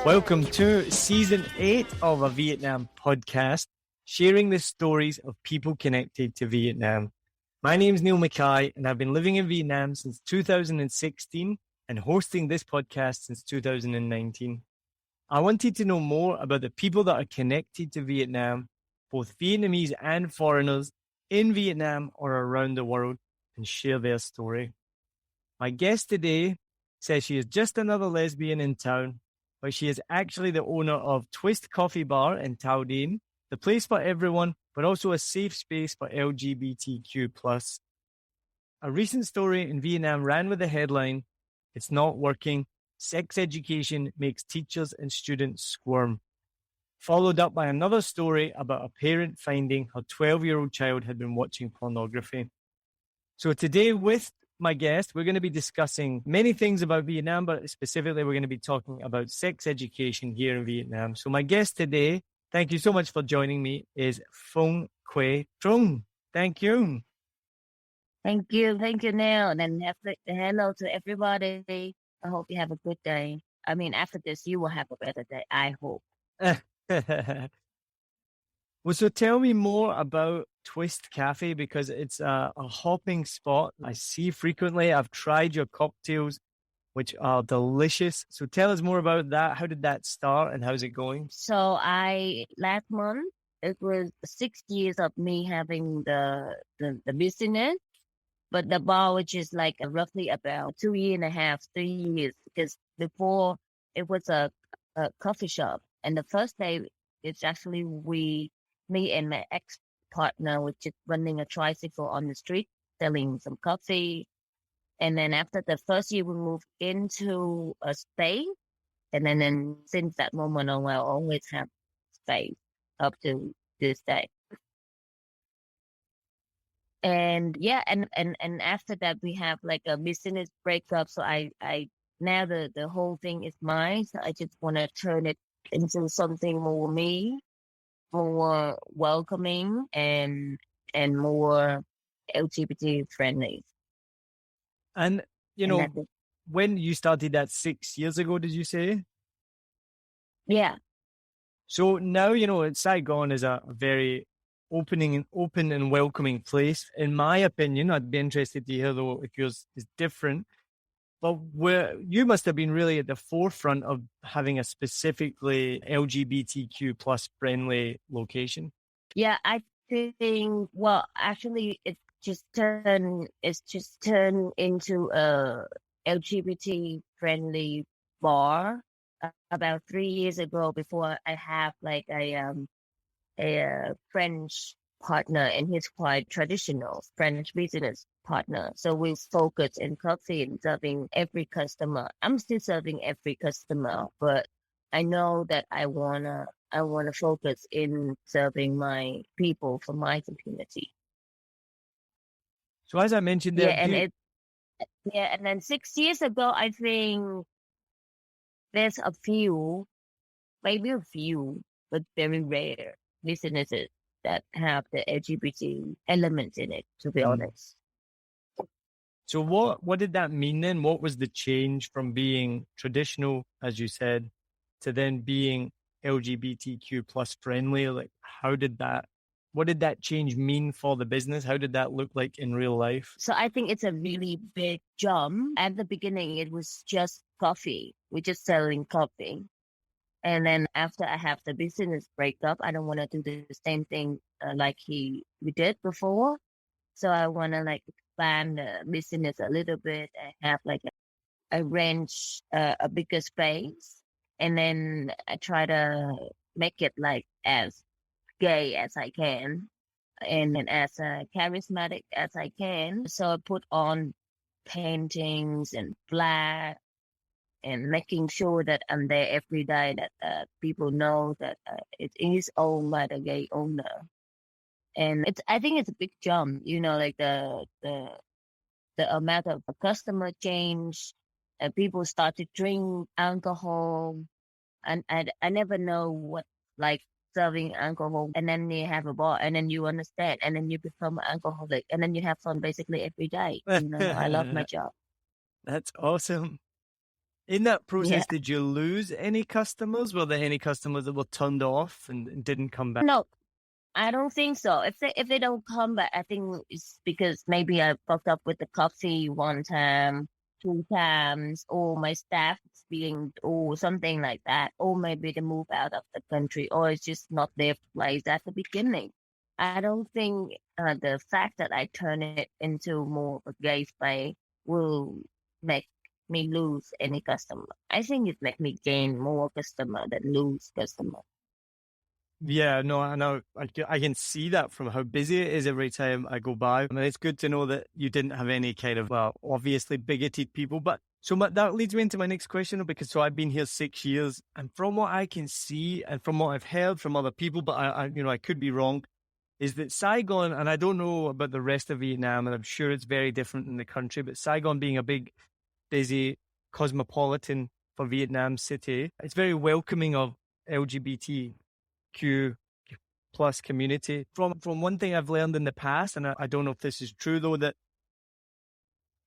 Welcome to Season 8 of a Vietnam podcast, sharing the stories of people connected to Vietnam. My name is Niall Mackay, and I've been living in Vietnam since 2016 and hosting this podcast since 2019. I wanted to know more about the people that are connected to Vietnam, both Vietnamese and foreigners in Vietnam or around the world, and share their story. My guest today says she is just another lesbian in town, but she is actually the owner of Twist Coffee Bar in Thao Dien, the place for everyone, but also a safe space for LGBTQ+. A recent story in Vietnam ran with the headline, "It's not working. Sex education makes teachers and students squirm," followed up by another story about a parent finding her 12-year-old child had been watching pornography. So today with my guest, we're going to be discussing many things about Vietnam, but specifically we're going to be talking about sex education here in Vietnam. So my guest today, thank you so much for joining me, is Phuong Truong. Thank you. Thank you, Neil. And hello to everybody. I hope you have a good day. I mean, after this, you will have a better day, I hope. Well, so tell me more about Twist Cafe, because it's a hopping spot I see frequently. I've tried your cocktails, which are delicious. So tell us more about that. How did that start and how's it going? So last month, it was 6 years of me having the business, but the bar, which is like roughly about 2.5, 3 years, because before it was a coffee shop. And the first day, it's actually me and my ex-partner, which is running a tricycle on the street, selling some coffee. And then after the first year, we moved into a space. And then since that moment on, I always have space up to this day. And yeah, and after that, we have like a business breakup. So I now the whole thing is mine. So I just want to turn it into something more me, more welcoming and more LGBT friendly. And, when you started that 6 years ago, did you say? Yeah. So now, Saigon is a very open and welcoming place. In my opinion, I'd be interested to hear, though, if yours is different. But where you must have been really at the forefront of having a specifically LGBTQ plus friendly location. Yeah, I think, well, actually it's just turned into a LGBT friendly bar about 3 years ago, before I have like a French partner, and he's quite traditional French business partner. So we focus in coffee and serving every customer. I'm still serving every customer, but I know that I wanna focus in serving my people from my community. So as I mentioned there, and then 6 years ago, I think there's maybe a few, but very rare businesses that have the LGBT element in it, to be honest. So what did that mean then? What was the change from being traditional, as you said, to then being LGBTQ plus friendly? Like, what did that change mean for the business? How did that look like in real life? So I think it's a really big jump. At the beginning, it was just coffee. We're just selling coffee. And then after I have the business breakup, I don't want to do the same thing like we did before. So I want to like expand the business a little bit and have like a range, a bigger space. And then I try to make it like as gay as I can and as charismatic as I can. So I put on paintings and flags, and making sure that I'm there every day, that people know that it is owned by the gay owner. And I think it's a big jump, like the amount of customer change, people start to drink alcohol, and I never know what like serving alcohol, and then you have a bar, and then you understand, and then you become an alcoholic, and then you have fun basically every day. I love my job. That's awesome. In that Yeah. process, did you lose any customers? Were there any customers that were turned off and didn't come back? No, I don't think so. If they don't come back, I think it's because maybe I fucked up with the coffee one time, two times, or my staff is being, or something like that, or maybe they move out of the country, or it's just not their place at the beginning. I don't think the fact that I turn it into more of a gay space will make me lose any customer. I think it make me gain more customer than lose customer. Yeah, no, I know. I can see that from how busy it is every time I go by. I mean, it's good to know that you didn't have any kind of, well, obviously bigoted people. But that leads me into my next question, because I've been here 6 years, and from what I can see and from what I've heard from other people, but I could be wrong, is that Saigon, and I don't know about the rest of Vietnam, and I'm sure it's very different in the country, but Saigon being a big, busy, cosmopolitan for Vietnam city, it's very welcoming of LGBTQ plus community. From one thing I've learned in the past, and I don't know if this is true though, that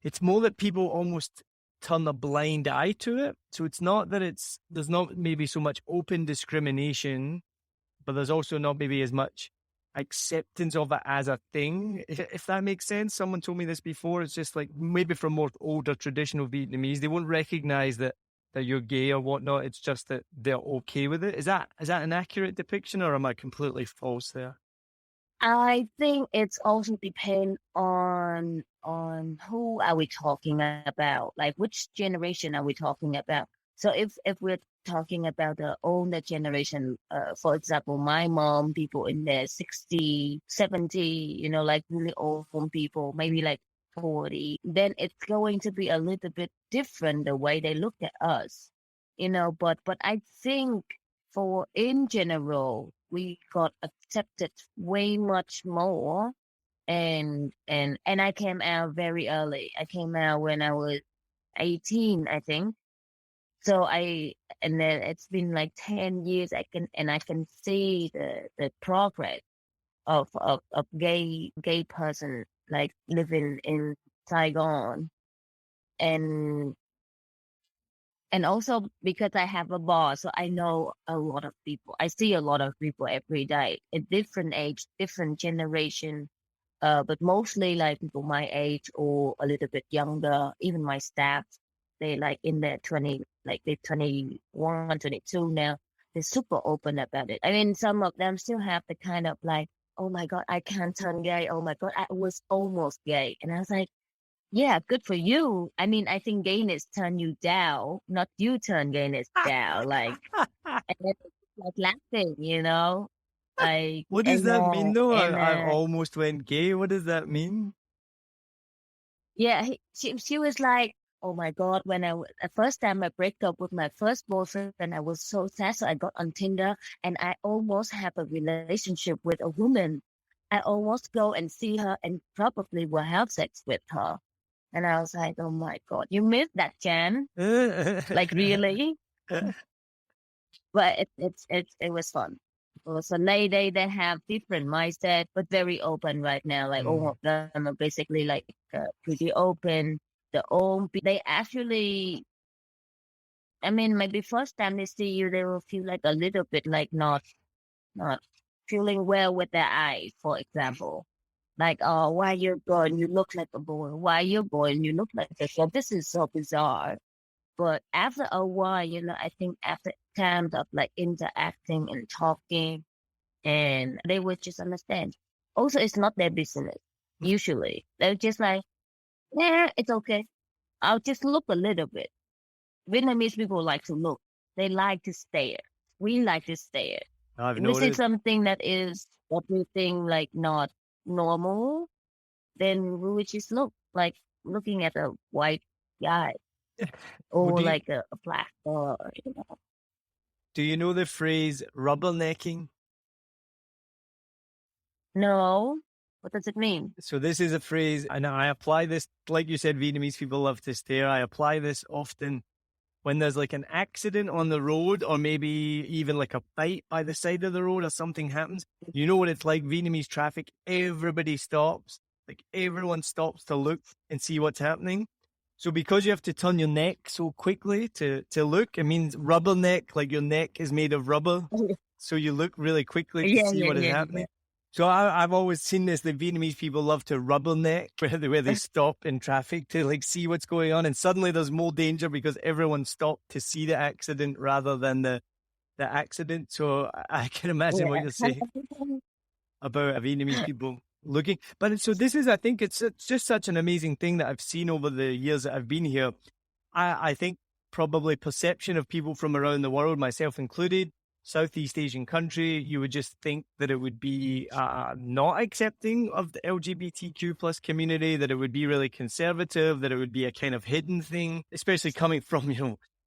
it's more that people almost turn a blind eye to it. So it's not that there's not maybe so much open discrimination, but there's also not maybe as much acceptance of it as a thing, if that makes sense. Someone told me this before. It's just like maybe from more older traditional Vietnamese, they won't recognize that you're gay or whatnot. It's just that they're okay with it. Is that an accurate depiction, or am I completely false there? I think it's also depend on who are we talking about, like which generation are we talking about. So if we're talking about the older generation, for example, my mom, people in their 60, 70, like really old people, maybe like 40, then it's going to be a little bit different the way they look at us, but I think for in general, we got accepted way much more. And I came out very early. I came out when I was 18, I think. So and then it's been like 10 years. I can see the progress of gay person like living in Saigon. And also because I have a boss, so I know a lot of people. I see a lot of people every day at different age, different generation. But mostly like people my age or a little bit younger. Even my staff, they like in their 20, like they're 21, 22 now. They're super open about it. I mean, some of them still have the kind of like, oh my God, I can't turn gay. Oh my God, I was almost gay. And I was like, yeah, good for you. I mean, I think gayness turn you down, not you turn gayness down. Like, and then it's like laughing. Like, What does and that mean though? and I almost went gay. What does that mean? yeah, she was like, oh my God, when the first time I break up with my first boyfriend, I was so sad. So I got on Tinder and I almost have a relationship with a woman. I almost go and see her and probably will have sex with her. And I was like, oh my God, you missed that chance. Like really? But it was fun. So they have different mindset, but very open right now. Like all of them are basically like pretty open. They actually, I mean, maybe first time they see you, they will feel like a little bit like not feeling well with their eyes, for example. Like, oh, why you're boy and you look like a boy? Why you're boy and you look like a girl? This is so bizarre. But after a while, I think after times of like interacting and talking, and they would just understand. Also, it's not their business. Usually, they're just like, yeah, it's okay. I'll just look a little bit. Vietnamese people like to look. They like to stare. We like to stare. I've If we see noticed. something that is what we think like not normal, then we would just look like looking at a white guy Would or you, like a black or. do you know the phrase rubbernecking? No, what does it mean? So this is a phrase, and I apply this, like you said, Vietnamese people love to stare. I apply this often when there's like an accident on the road, or maybe even like a fight by the side of the road, or something happens. You know what it's like, Vietnamese traffic, everybody stops. Like everyone stops to look and see what's happening. So because you have to turn your neck so quickly to look, it means rubber neck, like your neck is made of rubber. So you look really quickly to see what is happening. So I've always seen this. The Vietnamese people love to rubberneck, where they stop in traffic to like see what's going on. And suddenly there's more danger because everyone stopped to see the accident rather than the accident. So I can imagine what you're saying about Vietnamese people looking. But so this is, I think it's just such an amazing thing that I've seen over the years that I've been here. I think probably perception of people from around the world, myself included, Southeast Asian country, you would just think that it would be not accepting of the LGBTQ plus community, that it would be really conservative, that it would be a kind of hidden thing, especially coming from,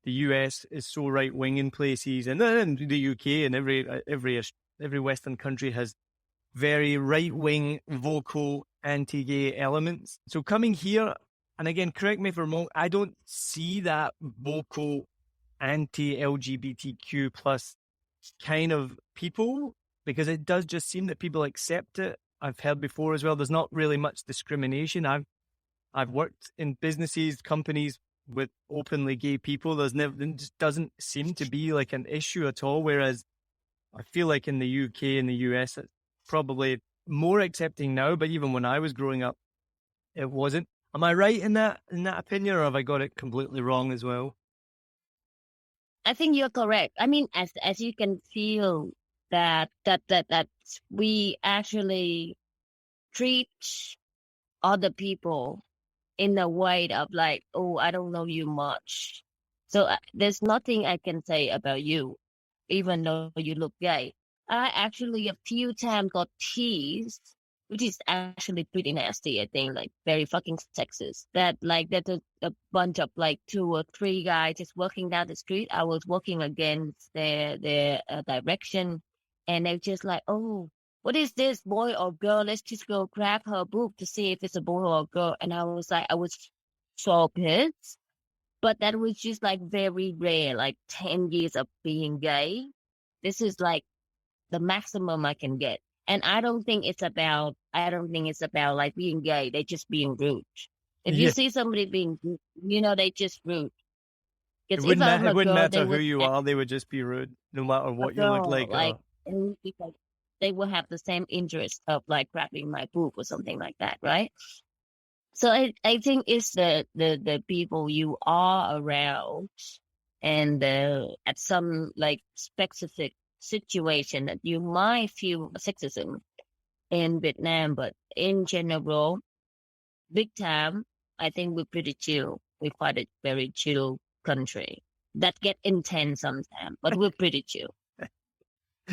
the US is so right wing in places, and then the UK and every Western country has very right wing, vocal, anti-gay elements. So coming here, and again, correct me if I'm wrong, I don't see that vocal anti-LGBTQ plus kind of people, because it does just seem that people accept it. I've heard before as well, there's not really much discrimination. I've worked in businesses, companies with openly gay people. There just doesn't seem to be like an issue at all. Whereas I feel like in the UK and the US, it's probably more accepting now, but even when I was growing up, it wasn't. Am I right in that opinion, or have I got it completely wrong as well? I think you're correct. I mean, as you can feel that we actually treat other people in a way of like, oh, I don't know you much, so there's nothing I can say about you, even though you look gay. I actually a few times got teased, which is actually pretty nasty. I think, like, very fucking sexist. That like there's a bunch of like 2 or 3 guys just walking down the street. I was walking against their direction, and they're just like, "Oh, what is this, boy or girl? Let's just go grab her boob to see if it's a boy or a girl." And I was like, I was so pissed. But that was just like very rare. Like 10 years of being gay, this is like the maximum I can get. And I don't think it's about like being gay. They're just being rude. If you see somebody being, they just rude. It Because if wouldn't, I'm it a wouldn't girl, matter they who would you act are. They would just be rude, no matter a what you look girl, like. like, and because they will have the same interest of like grabbing my boob or something like that, right? So I think it's the people you are around, and at some like specific situation that you might feel sexism in Vietnam, but in general, big time, I think we're pretty chill. We're quite a very chill country that get intense sometimes, but we're pretty chill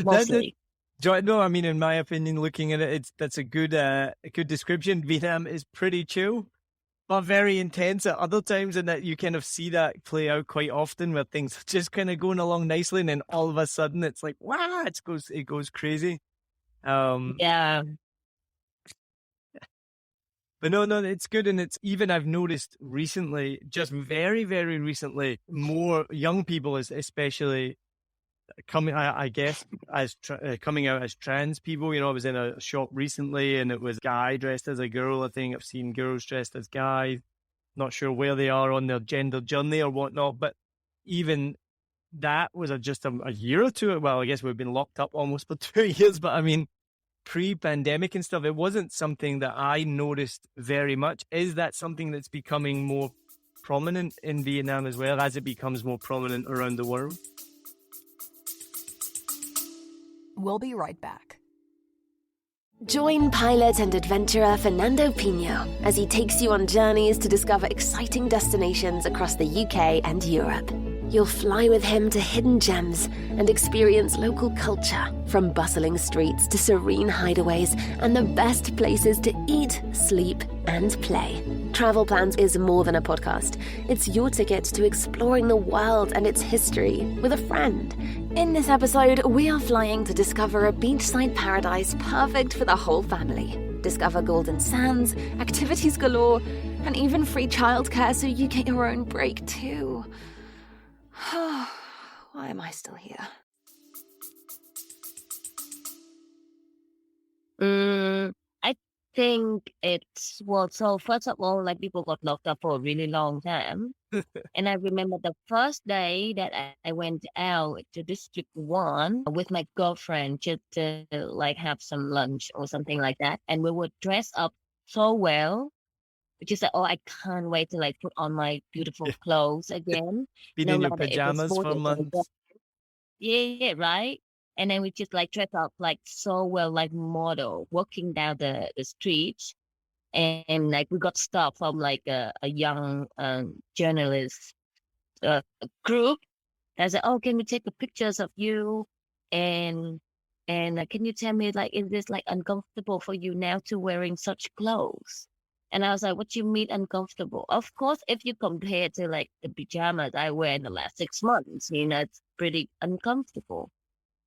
mostly. No, I mean, in my opinion, looking at it, that's a good description. Vietnam is pretty chill, but very intense at other times, and that you kind of see that play out quite often, where things are just kind of going along nicely, and then all of a sudden it's like, wow, it goes crazy. Yeah. But no, it's good. And it's even, I've noticed recently, just very, very recently, more young people, especially coming, I guess, as coming out as trans people. I was in a shop recently and it was a guy dressed as a girl. I think I've seen girls dressed as guys. Not sure where they are on their gender journey or whatnot. But even that was just a year or two. Well, I guess we've been locked up almost for 2 years. But I mean, pre-pandemic and stuff, it wasn't something that I noticed very much. Is that something that's becoming more prominent in Vietnam as well, as it becomes more prominent around the world? We'll be right back. Join pilot and adventurer Fernando Pino as he takes you on journeys to discover exciting destinations across the UK and Europe. You'll fly with him to hidden gems and experience local culture, from bustling streets to serene hideaways and the best places to eat, sleep, and play. Travel Plans is more than a podcast. It's your ticket to exploring the world and its history with a friend. In this episode, we are flying to discover a beachside paradise perfect for the whole family. Discover golden sands, activities galore, and even free childcare so you get your own break too. Why am I still here? I think it's, well, so first of all, like people got locked up for a really long time. And I remember the first day that I went out to District 1 with my girlfriend just to like have some lunch or something like that. And we would dress up so well. Just like, oh, I can't wait to like put on my beautiful clothes again. Been No in your matter if it's pajamas for 40 or months. yeah, right. And then we just like dress up like so well, like model, walking down the streets. And like we got stopped from like a young journalist group that said, "Oh, can we take the pictures of you? And can you tell me like, is this like uncomfortable for you now to wearing such clothes?" And I was like, "What do you mean uncomfortable?" Of course, if you compare to like the pajamas I wear in the last 6 months, it's pretty uncomfortable.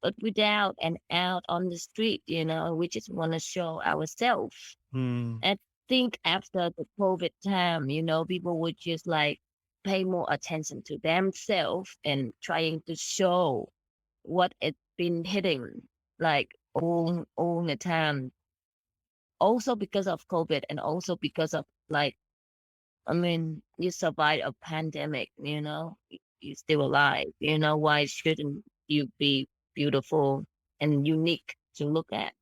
But without and out on the street, we just want to show ourselves. Hmm. I think after the COVID time, people would just like pay more attention to themselves and trying to show what it's been hitting like all the time. Also because of COVID and also because of like, I mean, you survived a pandemic, you're still alive, why shouldn't you be beautiful and unique to look at?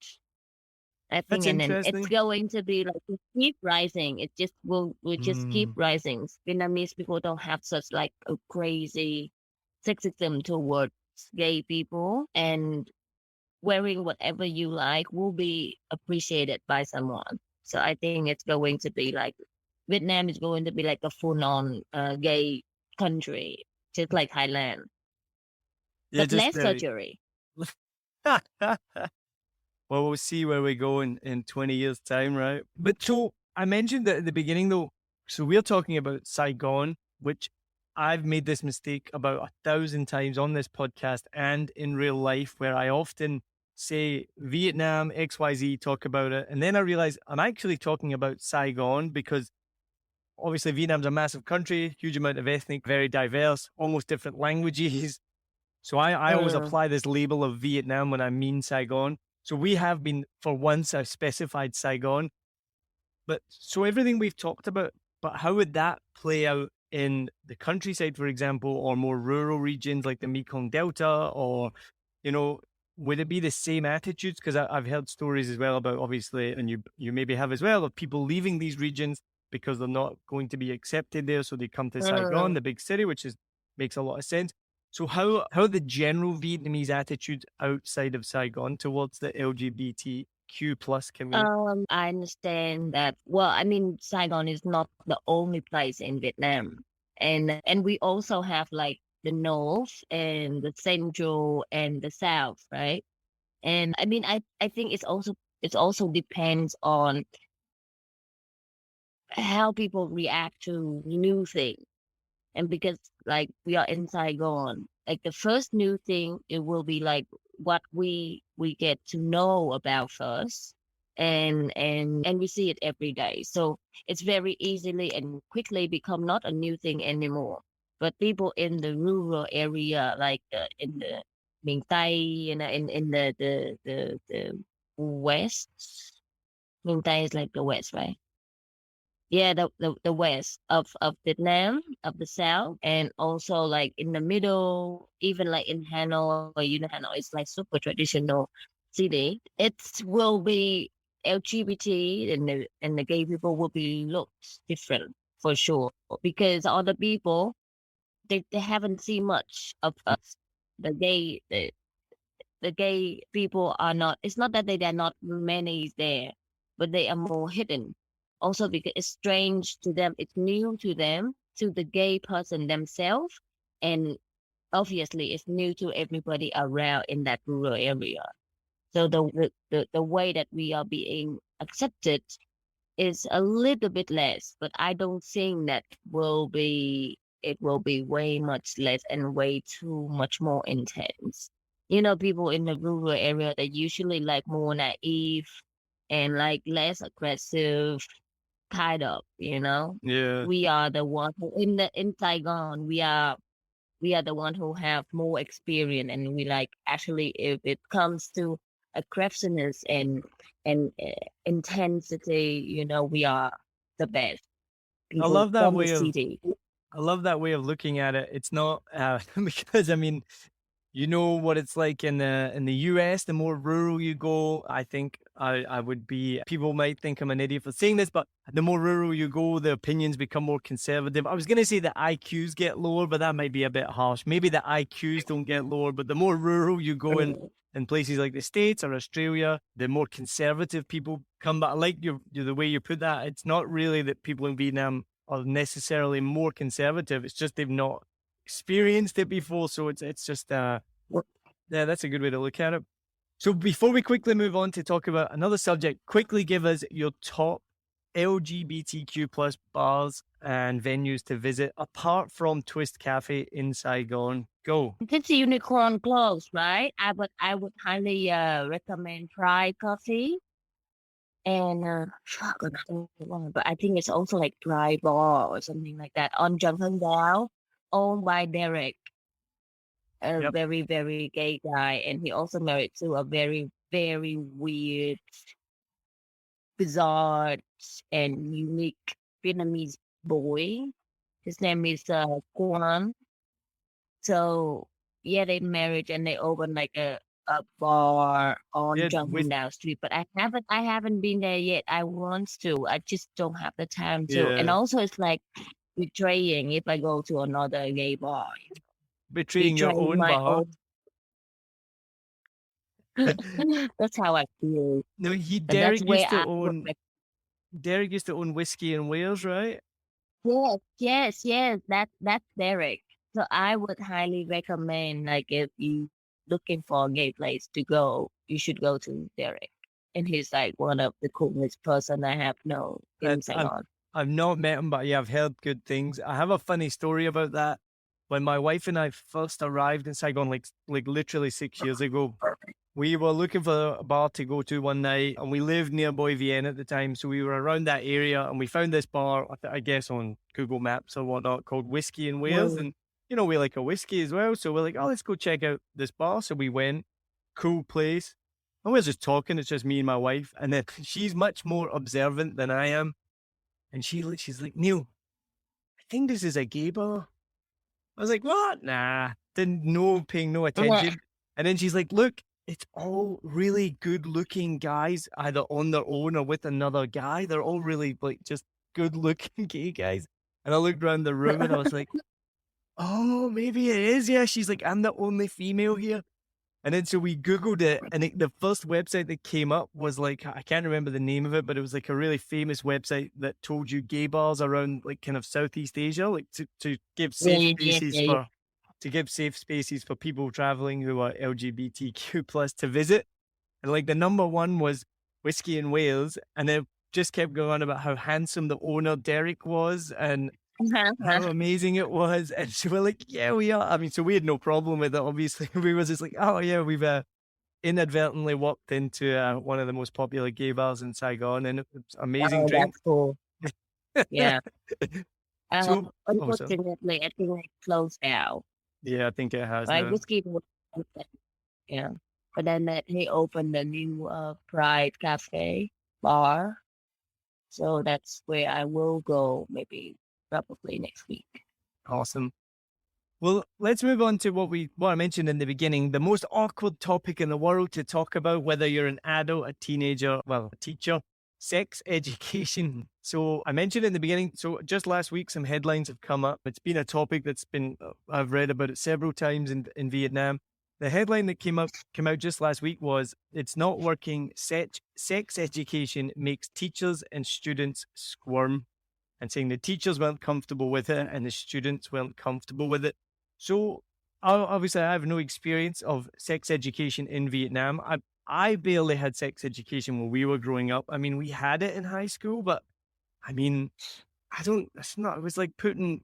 I That's think, and then it's interesting. going to be like to keep rising. It just will just keep Hmm. rising. Vietnamese people don't have such like a crazy sexism towards gay people, and wearing whatever you like will be appreciated by someone. So I think it's going to be like Vietnam is going to be like a full-on gay country, just like Thailand, Yeah, but just less very. surgery. Well, we'll see where we go in 20 years' time, right? But so I mentioned that at the beginning, though. So we're talking about Saigon, which I've made this mistake about 1,000 times on this podcast and in real life, where I often say Vietnam, XYZ, talk about it. And then I realize I'm actually talking about Saigon because obviously Vietnam's a massive country, huge amount of ethnic, very diverse, almost different languages. So I always Mm, apply this label of Vietnam when I mean Saigon. So we have been, for once, I've specified Saigon. But so everything we've talked about, but how would that play out in the countryside, for example, or more rural regions like the Mekong Delta, or, you know, would it be the same attitudes? Because I've heard stories as well about, obviously, and you maybe have as well, of people leaving these regions because they're not going to be accepted there. So they come to Saigon, mm. the big city, which makes a lot of sense. So how the general Vietnamese attitude outside of Saigon towards the LGBTQ plus community? I understand that. Well, I mean, Saigon is not the only place in Vietnam, and we also have like the north and the central and the south, right? And I mean, I think it's also depends on how people react to new things. And because like we are in Saigon, like the first new thing, it will be like what we get to know about first, and we see it every day. So it's very easily and quickly become not a new thing anymore. But people in the rural area, like in the Miền Tây, in the west, Miền Tây is like the west, right? Yeah, the west of Vietnam, of the south, and also like in the middle, even like in Hanoi, Hanoi is like super traditional city. It will be LGBT, and the gay people will be looked different for sure, because other people they haven't seen much of us. The gay people are not, it's not that they are not many there, but they are more hidden. Also because it's strange to them, it's new to them, to the gay person themselves, and obviously it's new to everybody around in that rural area. So the way that we are being accepted is a little bit less, but I don't think that it will be way much less and way too much more intense. People in the rural area, they usually like more naive and like less aggressive, kind of, Yeah. We are the one who in Saigon, we are the one who have more experience, and we like actually if it comes to aggressiveness and intensity. We are the best I people love that from the way of city. I love that way of looking at it. It's not because I mean, you know what it's like in the US. The more rural you go, I think I would be. People might think I'm an idiot for saying this, but the more rural you go, the opinions become more conservative. I was gonna say the IQs get lower, but that might be a bit harsh. Maybe the IQs don't get lower, but the more rural you go in places like the States or Australia, the more conservative people come. But I like the way you put that. It's not really that people in Vietnam are necessarily more conservative. It's just they've not experienced it before. So it's just yeah, that's a good way to look at it. So before we quickly move on to talk about another subject, quickly give us your top LGBTQ plus bars and venues to visit apart from Twist Cafe in Saigon. Go. Since the unicorn closed, right? I would highly recommend Pride Coffee. And but I think it's also like Dry Bar or something like that on Junction Dao, owned by Derek, a Yep. very, very gay guy. And he also married to a very, very weird, bizarre, and unique Vietnamese boy. His name is Quang. So yeah, they married and they opened like a bar on Yeah, Junction Dao Street, but I haven't been there yet. I want to. I just don't have the time to. And yeah, also it's like betraying if I go to another gay bar. betraying your Betraying own my bar. own. That's how I feel. No, And that's Derek where used to I own Derek used to own Whiskey in Wales, right? yes. That's Derek. So I would highly recommend, like, if you looking for a gay place to go, you should go to Derek. And he's like one of the coolest person I have known in I've Saigon. I've not met him, but yeah, I've heard good things. I have a funny story about that. When my wife and I first arrived in Saigon, like literally 6 years ago, we were looking for a bar to go to one night, and we lived near Boy Vienne at the time, so we were around that area, and we found this bar, I guess on Google Maps or whatnot, called Whiskey in Wales, Whoa. and you know we like a whiskey as well, so we're like, oh, let's go check out this bar. So we went, cool place, and we're just talking. It's just me and my wife, and then she's much more observant than I am, and she's like, Neil, I think this is a gay bar. I was like, what? Nah, paying no attention. And then she's like, look, it's all really good looking guys, either on their own or with another guy. They're all really like just good looking gay guys. And I looked around the room and I was like, oh, maybe it is. Yeah. She's like, I'm the only female here. And then so we Googled it, and the first website that came up was like, I can't remember the name of it, but it was like a really famous website that told you gay bars around like kind of Southeast Asia, like to give safe spaces for people traveling who are LGBTQ plus to visit. And like the number one was Whiskey in Wales, and it just kept going on about how handsome the owner Derek was and how amazing it was. And so we're like, yeah, we are. I mean, so we had no problem with it, obviously. We were just like, oh yeah, we've inadvertently walked into one of the most popular gay bars in Saigon, and it was amazing drink. That's cool. Yeah. So, Unfortunately, I think it closed down. yeah, I think it has. Right, Now. whiskey. Yeah, but then he opened a new Pride Cafe bar, so that's where I will go. Maybe probably next week. Awesome. Well, let's move on to what I mentioned in the beginning, the most awkward topic in the world to talk about, whether you're an adult, a teenager, well, a teacher, sex education. So I mentioned in the beginning, so just last week, some headlines have come up. It's been a topic that's been, I've read about it several times in Vietnam. The headline that came out just last week was, it's not working, sex education makes teachers and students squirm. And saying the teachers weren't comfortable with it and the students weren't comfortable with it. So obviously I have no experience of sex education in Vietnam. I barely had sex education when we were growing up. I mean, we had it in high school, but I mean, it was like putting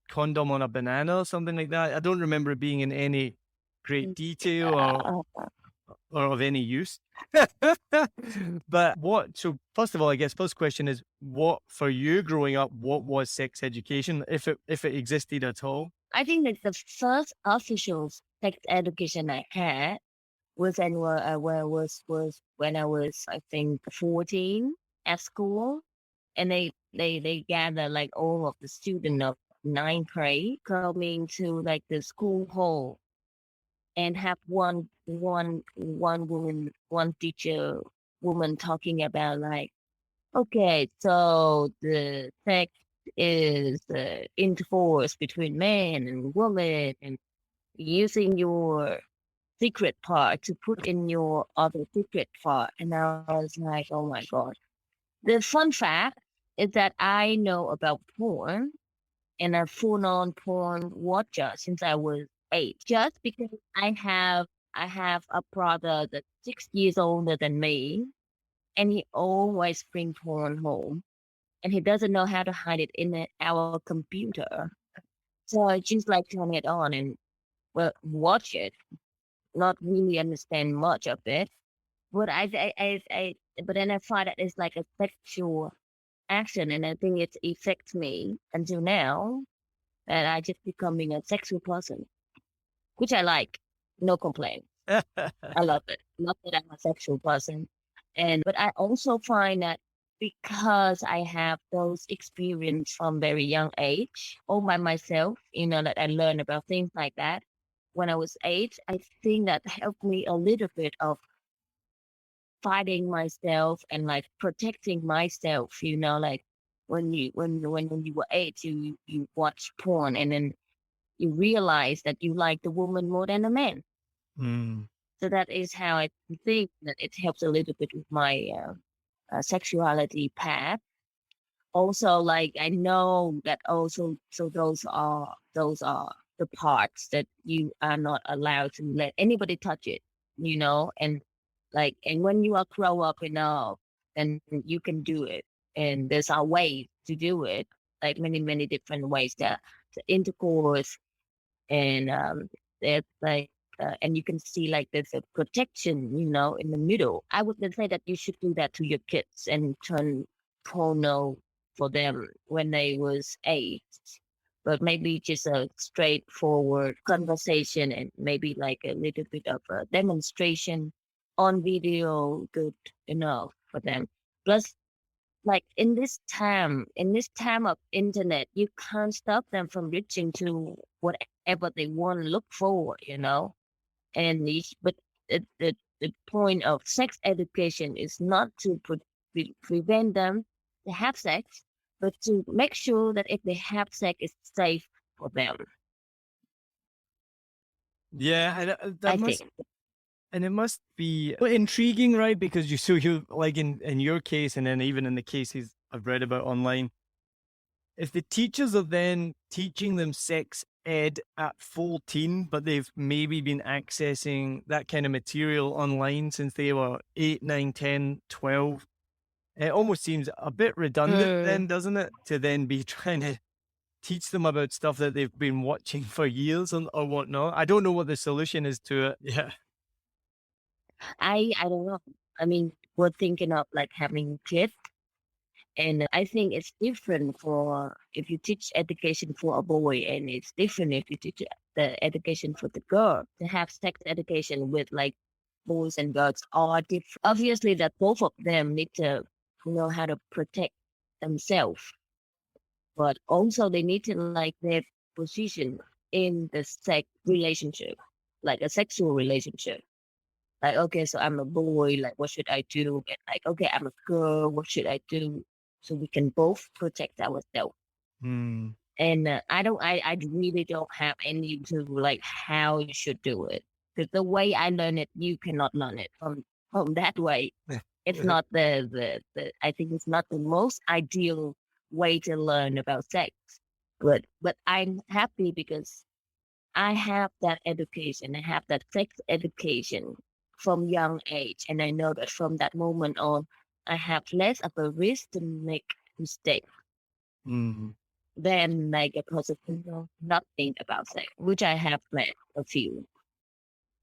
condom on a banana or something like that. I don't remember it being in any great detail or of any use. But so first of all, I guess first question is, what for you growing up, what was sex education, if it existed at all? I think that the first official sex education I had was when I was, I think, 14 at school, and they gather like all of the students of ninth grade coming to like the school hall and have one teacher woman talking about like, okay, so the sex is intercourse between man and woman, and using your secret part to put in your other secret part. And I was like, oh my God. The fun fact is that I know about porn and a full on porn watcher since I was 8, just because I have a brother that's 6 years older than me, and he always bring porn home, and he doesn't know how to hide it in our computer. So I just like turn it on and well watch it, not really understand much of it. But but then I find that it's like a sexual action, and I think it affects me until now, and I just becoming a sexual person, which I like. No complaint. I love it. Not that I'm a sexual person. But I also find that because I have those experience from very young age, all by myself, that I learned about things like that when I was 8, I think that helped me a little bit of fighting myself and like protecting myself, like when you were 8, you watch porn and then you realize that you like the woman more than the man. Mm. So that is how I think that it helps a little bit with my sexuality path. Also, like I know that also, so those are the parts that you are not allowed to let anybody touch it, and when you are grow up enough, then you can do it, and there's a way to do it, like many different ways to intercourse, and there's like and you can see like there's a protection, in the middle. I would say that you should do that to your kids and turn porno for them when they was 8, but maybe just a straightforward conversation and maybe like a little bit of a demonstration on video, good enough for them. Plus, like in this time of internet, you can't stop them from reaching to whatever they want to look for, but the point of sex education is not to prevent them to have sex, but to make sure that if they have sex, it's safe for them. Yeah, I think. and it must be intriguing, right? Because you like in your case, and then even in the cases I've read about online, if the teachers are then teaching them sex ed at 14, but they've maybe been accessing that kind of material online since they were 8, 9, 10, 12, it almost seems a bit redundant then, doesn't it? To then be trying to teach them about stuff that they've been watching for years or whatnot. I don't know what the solution is to it. Yeah. I don't know. I mean, we're thinking of like having kids, and I think it's different for if you teach education for a boy, and it's different if you teach the education for the girl. To have sex education with like boys and girls are different. Obviously, that both of them need to know how to protect themselves, but also they need to like their position in the sex relationship, like a sexual relationship. Like, okay, so I'm a boy, like, what should I do? And like, okay, I'm a girl, what should I do? So we can both protect ourselves. Hmm. And I really don't have any to like how you should do it. Because the way I learn it, you cannot learn it from that way. It's not the I think it's not the most ideal way to learn about sex. But I'm happy because I have that education. I have that sex education from young age. And I know that from that moment on, I have less of a risk to make mistakes than like a person who knows nothing about sex, which I have met a few.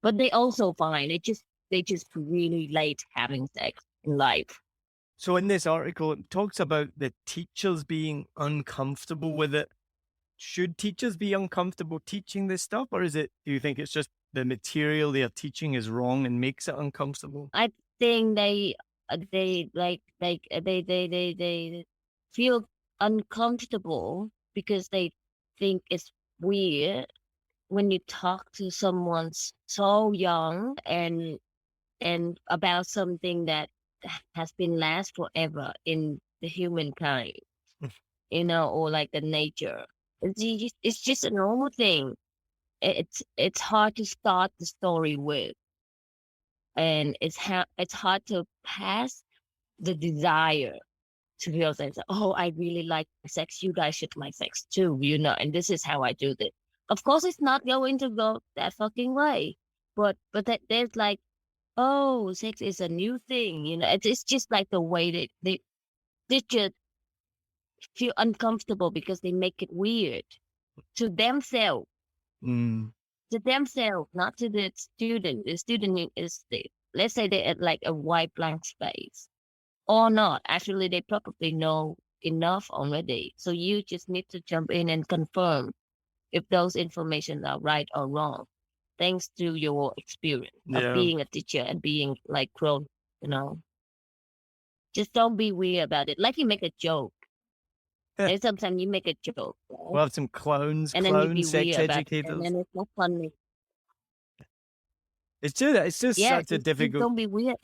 But they also find they just really late having sex in life. So in this article, it talks about the teachers being uncomfortable with it. Should teachers be uncomfortable teaching this stuff, or do you think it's just the material they are teaching is wrong and makes it uncomfortable? I think they feel uncomfortable because they think it's weird when you talk to someone so young and about something that has been last forever in the humankind, or like the nature. It's just a normal thing. It's hard to start the story with, and it's hard to pass the desire to feel like, oh, I really like sex. You guys should like sex too, and this is how I do this. Of course, it's not going to go that fucking way, but that there's like, oh, sex is a new thing, It's just like the way they just feel uncomfortable because they make it weird to themselves, Mm. not to the student. The student let's say they're at like a white blank space or not. Actually, they probably know enough already. So you just need to jump in and confirm if those information are right or wrong, thanks to your experience of Yeah. being a teacher and being like grown, Just don't be weird about it. Like you make a joke. And sometimes you make a joke, right? We'll have some clown and then you be sex weird about it, educators. and then it's not funny. It's just Yeah, such a just difficult. don't be weird.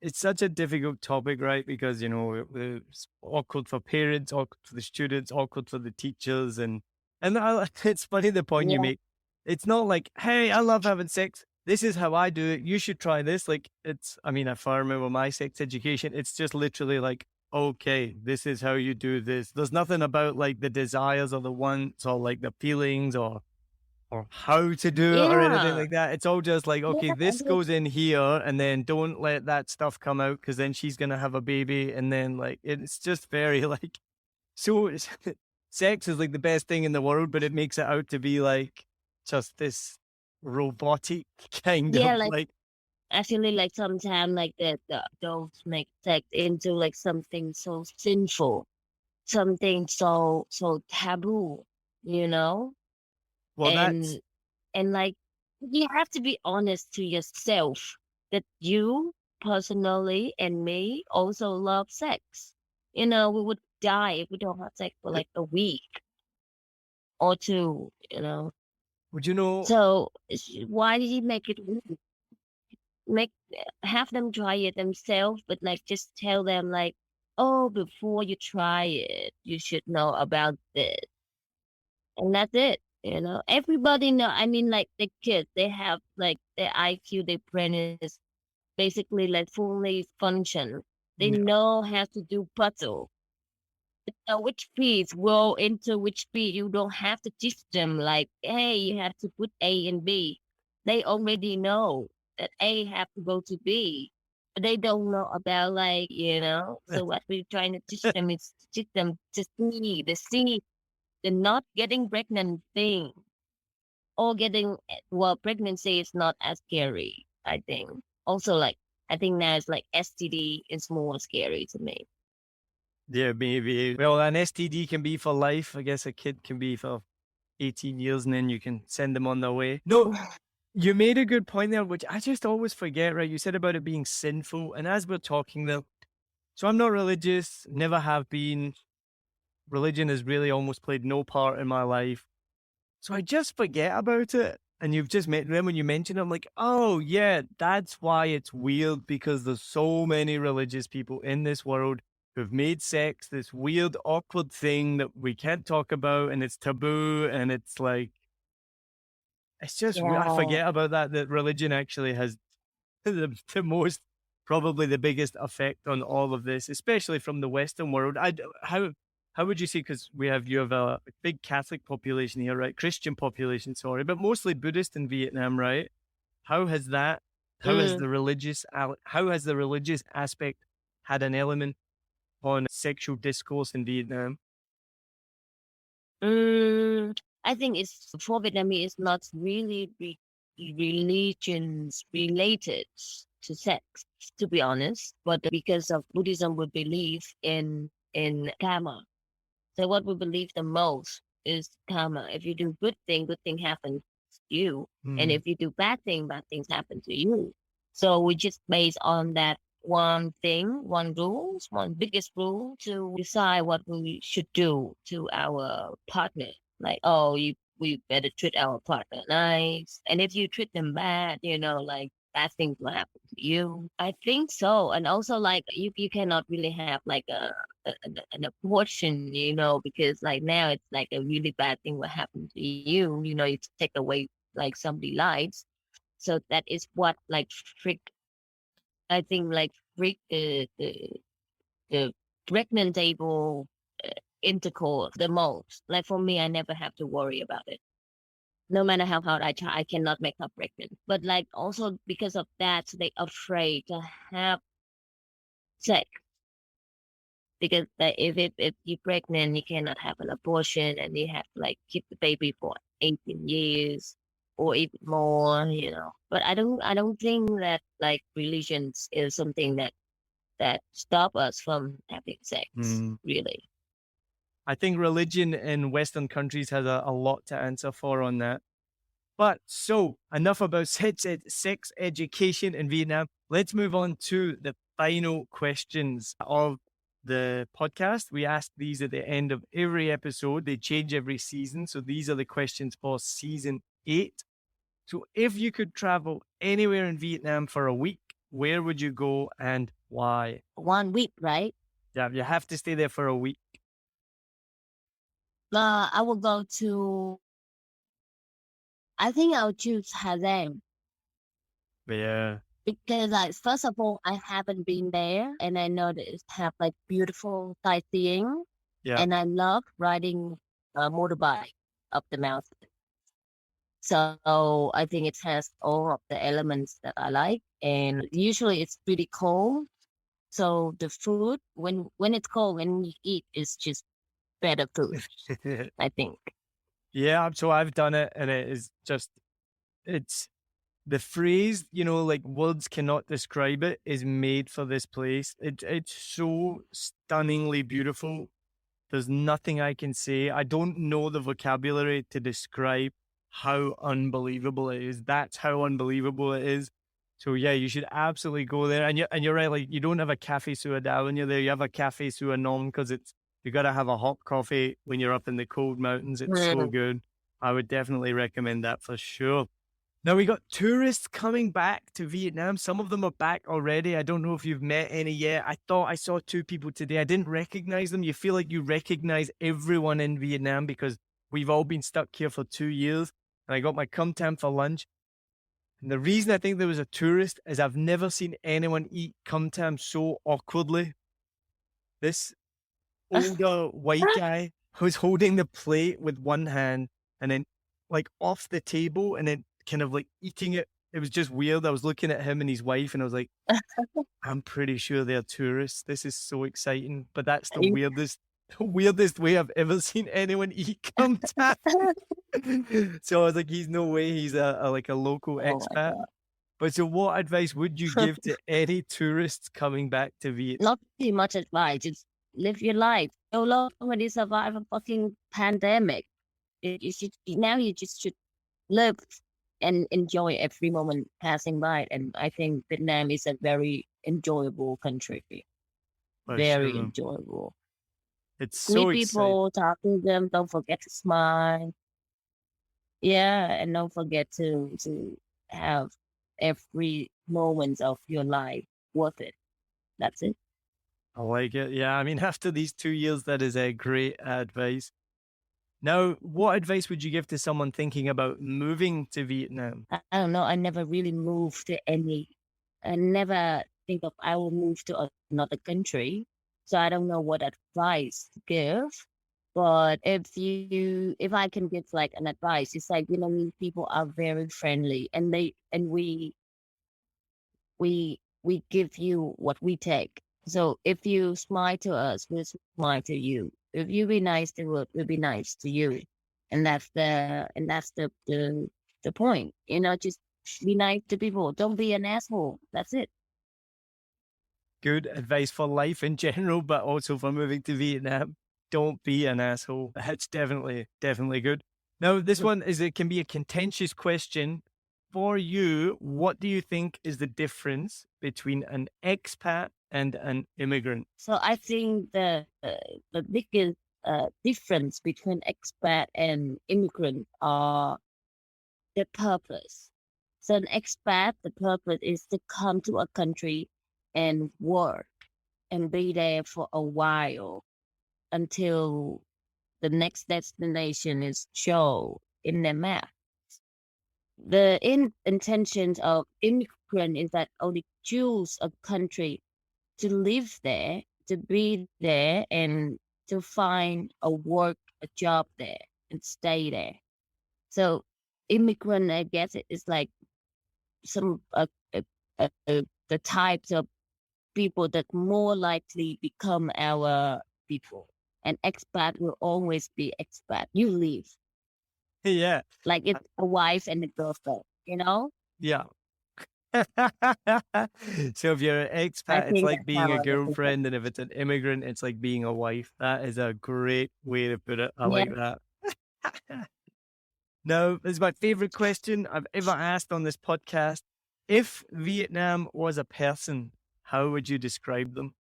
It's such a difficult topic, right? Because it's awkward for parents, awkward for the students, awkward for the teachers, and it's funny the point you Yeah. make. It's not like, hey, I love having sex. This is how I do it. You should try this. Like if I remember my sex education, it's just literally like, okay, this is how you do this. There's nothing about like the desires or the wants or like the feelings or how to do it or anything Yeah. like that. It's all just like, okay, Yeah, this goes in here and then don't let that stuff come out because then she's going to have a baby. And then like, it's just very like, so sex is like the best thing in the world, but it makes it out to be like just this robotic kind Yeah, of like like, actually, like sometimes like the adults make sex into like something so sinful, something so taboo, well, that's, and like you have to be honest to yourself that you personally and me also love sex. We would die if we don't have sex for like a week or two. would you know, So why did he make it weird? Have them try it themselves, but like just tell them like, oh, before you try it, you should know about this, and that's it. Everybody know. I mean, like the kids, they have like their IQ, their brain is basically like fully function. They yeah, know how to do puzzle. They know which piece will into which piece. You don't have to teach them like, hey, you have to put A and B. They already know that A have to go to B. But they don't know about like, So what we're trying to teach them is to teach them to see the not getting pregnant thing, or pregnancy is not as scary, I think. Also, like, I think now it's like STD is more scary to me. yeah, maybe. Well, an STD can be for life. I guess a kid can be for 18 years and then you can send them on their way. No, you made a good point there, which I just always forget, right? You said about it being sinful. And as we're talking there, so I'm not religious, never have been. Religion has really almost played no part in my life. So I just forget about it. And you've just then when you mentioned it, I'm like, oh yeah, that's why it's weird, because there's so many religious people in this world who've made sex this weird, awkward thing that we can't talk about, and it's taboo, and it's like, it's just, I Yeah. forget about that religion actually has the most, probably the biggest effect on all of this, especially from the Western world. How would you say, because you have a big Catholic population here, right? Christian population, sorry, but mostly Buddhist in Vietnam, right? How has Mm. the religious aspect had an element on sexual discourse in Vietnam? I think it's for Vietnamese, it's not really religions related to sex, to be honest, but because of Buddhism, we believe in karma. So what we believe the most is karma. If you do good thing happens. you. And Mm. if you do bad things happen to you. So we just based on that one thing, one rules, one biggest rule to decide what we should do to our partner. Like, oh, we better treat our partner nice. And if you treat them bad, like bad things will happen to you. I think so. And also like you cannot really have like an abortion, because like now it's like a really bad thing will happen to you. You take away like somebody's lives. So that is what like I think like freak the pregnant table intercourse the most. Like for me, I never have to worry about it. No matter how hard I try, I cannot make her pregnant. But like also because of that, they afraid to have sex because if you're pregnant, you cannot have an abortion, and you have to like keep the baby for 18 years or even more. But I don't think that like religions is something that stop us from having sex, Mm. really. I think religion in Western countries has a lot to answer for on that. But so enough about sex education in Vietnam. Let's move on to the final questions of the podcast. We ask these at the end of every episode. They change every season. So these are the questions for season 8. So if you could travel anywhere in Vietnam for a week, where would you go and why? 1 week, right? Yeah, you have to stay there for a week. I will go to. I think I'll choose Thailand Yeah. because, like, first of all, I haven't been there, and I know that it have like beautiful sightseeing, Yeah. and I love riding a motorbike up the mountain. So I think it has all of the elements that I like, and usually it's pretty cold. So the food, when it's cold, when you eat, is just better food, I think. Yeah, so I've done it and it is just, it's the phrase, like words cannot describe it, is made for this place. It's so stunningly beautiful. There's nothing I can say. I don't know the vocabulary to describe how unbelievable it is. That's how unbelievable it is. So yeah, you should absolutely go there. And you're right, like you don't have a cafe sua da when you're there. You have a cafe sua nom because you got to have a hot coffee when you're up in the cold mountains. It's so good. I would definitely recommend that for sure. Now we got tourists coming back to Vietnam. Some of them are back already. I don't know if you've met any yet. I thought I saw 2 people today. I didn't recognize them. You feel like you recognize everyone in Vietnam because we've all been stuck here for 2 years. And I got my cum tam for lunch. And the reason I think there was a tourist is I've never seen anyone eat cum tam so awkwardly. This older white guy who's holding the plate with one hand and then like off the table and then kind of like eating it. It was just weird. I was looking at him and his wife and I was like, I'm pretty sure they're tourists. This is so exciting. But that's the weirdest way I've ever seen anyone eat cum tam. So I was like, he's no way he's a like a local expat. But so what advice would you give to any tourists coming back to Vietnam? Not too much advice. Just live your life. Alone when you survive a fucking pandemic. You just should live and enjoy every moment passing by. And I think Vietnam is a very enjoyable country. For Very sure. enjoyable. It's so Meet exciting. people, talk to them. Don't forget to smile. Yeah, and don't forget to have every moment of your life worth it. That's it. I like it. Yeah, I mean, after these 2 years, that is a great advice. Now, what advice would you give to someone thinking about moving to Vietnam? I don't know. I never really moved to any. I never think of I will move to another country. So I don't know what advice to give. But if I can give like an advice, it's like Vietnamese people are very friendly, and we give you what we take. So if you smile to us, we'll smile to you. If you be nice to us, we'll be nice to you. And that's the point. Just be nice to people. Don't be an asshole. That's it. Good advice for life in general, but also for moving to Vietnam. Don't be an asshole. That's definitely good. Now, this one it can be a contentious question. For you, what do you think is the difference between an expat and an immigrant? So I think the biggest difference between expat and immigrant are the purpose. So an expat, the purpose is to come to a country and work and be there for a while until the next destination is shown in their map. The intentions of immigrant is that only choose a country to live there, to be there, and to find a job there, and stay there. So immigrant, I guess, it is like some the types of people that more likely become our people. And expat will always be expat. You leave. Yeah. Like it's a wife and a girlfriend, you know? Yeah. So if you're an I expat, it's think like that's being how a I look at it. girlfriend, and if it's an immigrant, it's like being a wife. That is a great way to put it. I like that. Now, this is my favorite question I've ever asked on this podcast. If Vietnam was a person, how would you describe them?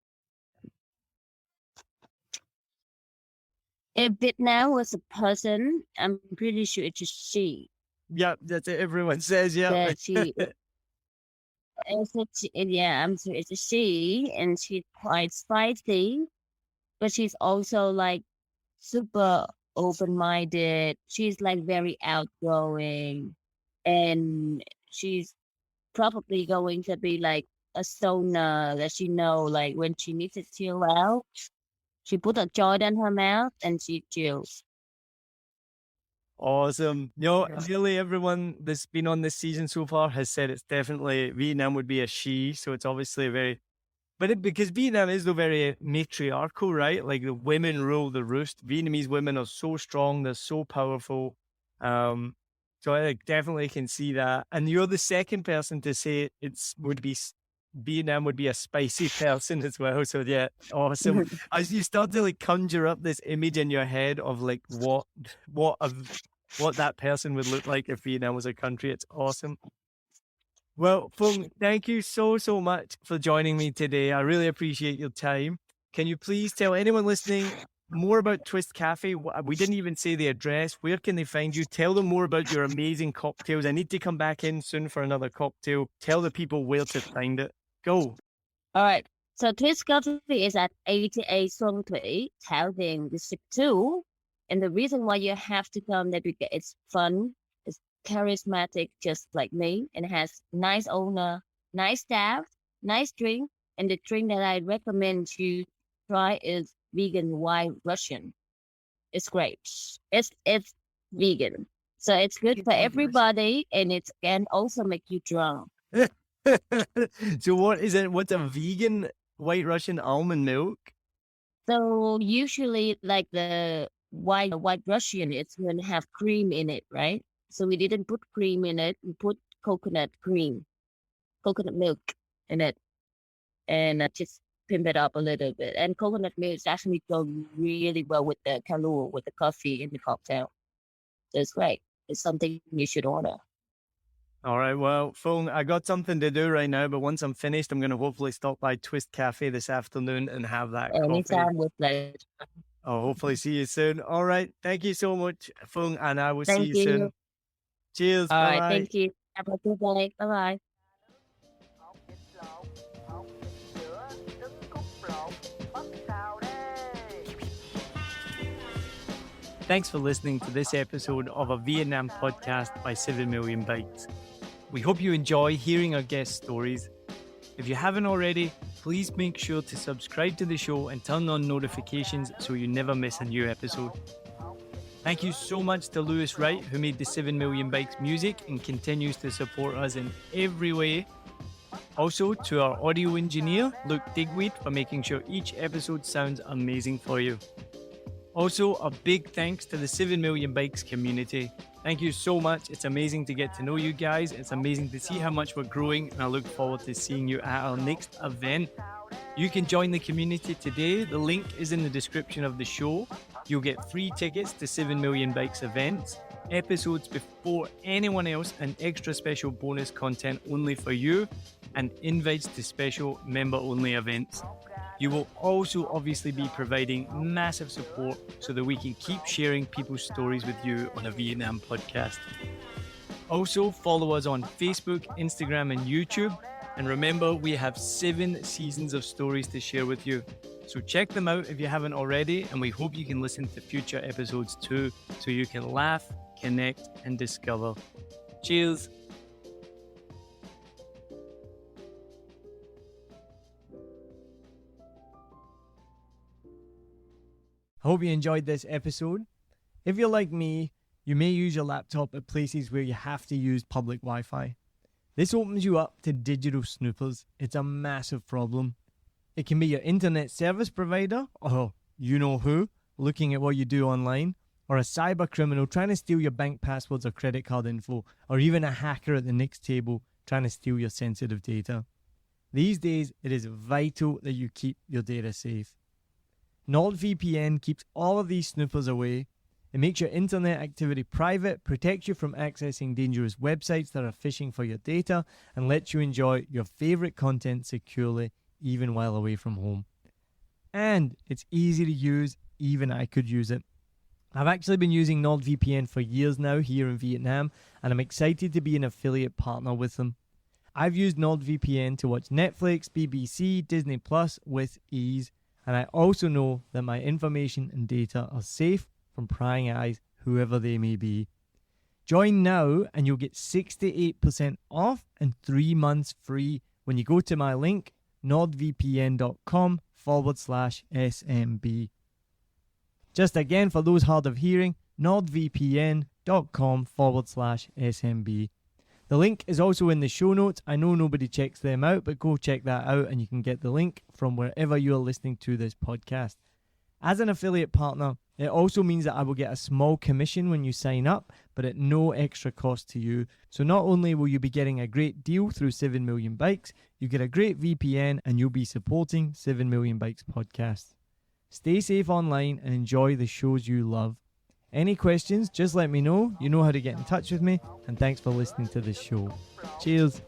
If Vietnam was a person, I'm pretty sure it's a she. Yeah, that's it. Everyone says, yeah. That she, I'm sure it's a she, and she's quite spicy, but she's also like super open-minded. She's like very outgoing, and she's probably going to be like a stoner that she know, like when she needs to chill out, she put a joint in her mouth and she chills. Awesome. Nearly everyone that's been on this season so far has said it's definitely Vietnam would be a she. So it's obviously because Vietnam is though very matriarchal, right? Like the women rule the roost. Vietnamese women are so strong. They're so powerful. So I definitely can see that. And you're the second person to say Vietnam would be a spicy person as well. So yeah, awesome. As you start to like conjure up this image in your head of like what that person would look like if Vietnam was a country, it's awesome. Well, Phuong, thank you so much for joining me today. I really appreciate your time. Can you please tell anyone listening more about Twist Cafe? We didn't even say the address. Where can they find you? Tell them more about your amazing cocktails. I need to come back in soon for another cocktail. Tell the people where to find it. Go. All right. So Twist Coffee is at 88 Xuân Thủy, Thao Dien, District 2. And the reason why you have to come there because it's fun, it's charismatic, just like me, and it has nice owner, nice staff, nice drink. And the drink that I recommend you try is vegan white Russian. It's great. It's vegan. So it's good for everybody, and it can also make you drunk. So what is it? What's a vegan white Russian almond milk? So usually like the white Russian, it's going to have cream in it, right? So we didn't put cream in it. We put coconut milk in it, and just pimp it up a little bit. And coconut milk is actually go really well with the Kahlua, with the coffee in the cocktail. So it's great. It's something you should order. All right. Well, Phuong, I got something to do right now, but once I'm finished, I'm going to hopefully stop by Twist Cafe this afternoon and have that Anytime coffee. with pleasure. I'll hopefully see you soon. All right. Thank you so much, Phuong, and I will Thank see you soon. Cheers. All Bye-bye. right. Thank you. Have a good day. Bye-bye. Thanks for listening to this episode of a Vietnam podcast by 7 Million Bikes. We hope you enjoy hearing our guest stories. If you haven't already, please make sure to subscribe to the show and turn on notifications so you never miss a new episode. Thank you so much to Lewis Wright, who made the 7 Million Bikes music and continues to support us in every way. Also to our audio engineer, Luke Digweed, for making sure each episode sounds amazing for you. Also, a big thanks to the 7 Million Bikes community. Thank you so much. It's amazing to get to know you guys. It's amazing to see how much we're growing, and I look forward to seeing you at our next event. You can join the community today. The link is in the description of the show. You'll get free tickets to 7 Million Bikes events. episodes before anyone else and extra special bonus content only for you and invites to special member-only events. You will also obviously be providing massive support so that we can keep sharing people's stories with you on a Vietnam podcast. Also, follow us on Facebook, Instagram, and YouTube. And remember, we have 7 seasons of stories to share with you. So check them out if you haven't already, and we hope you can listen to future episodes too, so you can laugh, connect, and discover. Cheers! I hope you enjoyed this episode. If you're like me, you may use your laptop at places where you have to use public Wi-Fi. This opens you up to digital snoopers. It's a massive problem. It can be your internet service provider, or you know who, looking at what you do online, or a cyber criminal trying to steal your bank passwords or credit card info, or even a hacker at the next table trying to steal your sensitive data. These days, it is vital that you keep your data safe. NordVPN keeps all of these snoopers away. It makes your internet activity private, protects you from accessing dangerous websites that are phishing for your data, and lets you enjoy your favorite content securely, even while away from home. And it's easy to use, even I could use it. I've actually been using NordVPN for years now here in Vietnam, and I'm excited to be an affiliate partner with them. I've used NordVPN to watch Netflix, BBC, Disney Plus with ease, and I also know that my information and data are safe from prying eyes, whoever they may be. Join now and you'll get 68% off and 3 months free when you go to my link, nordvpn.com/SMB. Just again, for those hard of hearing, nordvpn.com/SMB. The link is also in the show notes. I know nobody checks them out, but go check that out and you can get the link from wherever you are listening to this podcast. As an affiliate partner, it also means that I will get a small commission when you sign up, but at no extra cost to you. So not only will you be getting a great deal through 7 Million Bikes, you get a great VPN and you'll be supporting 7 Million Bikes podcast. Stay safe online and enjoy the shows you love. Any questions, just let me know. You know how to get in touch with me. And thanks for listening to this show. Cheers.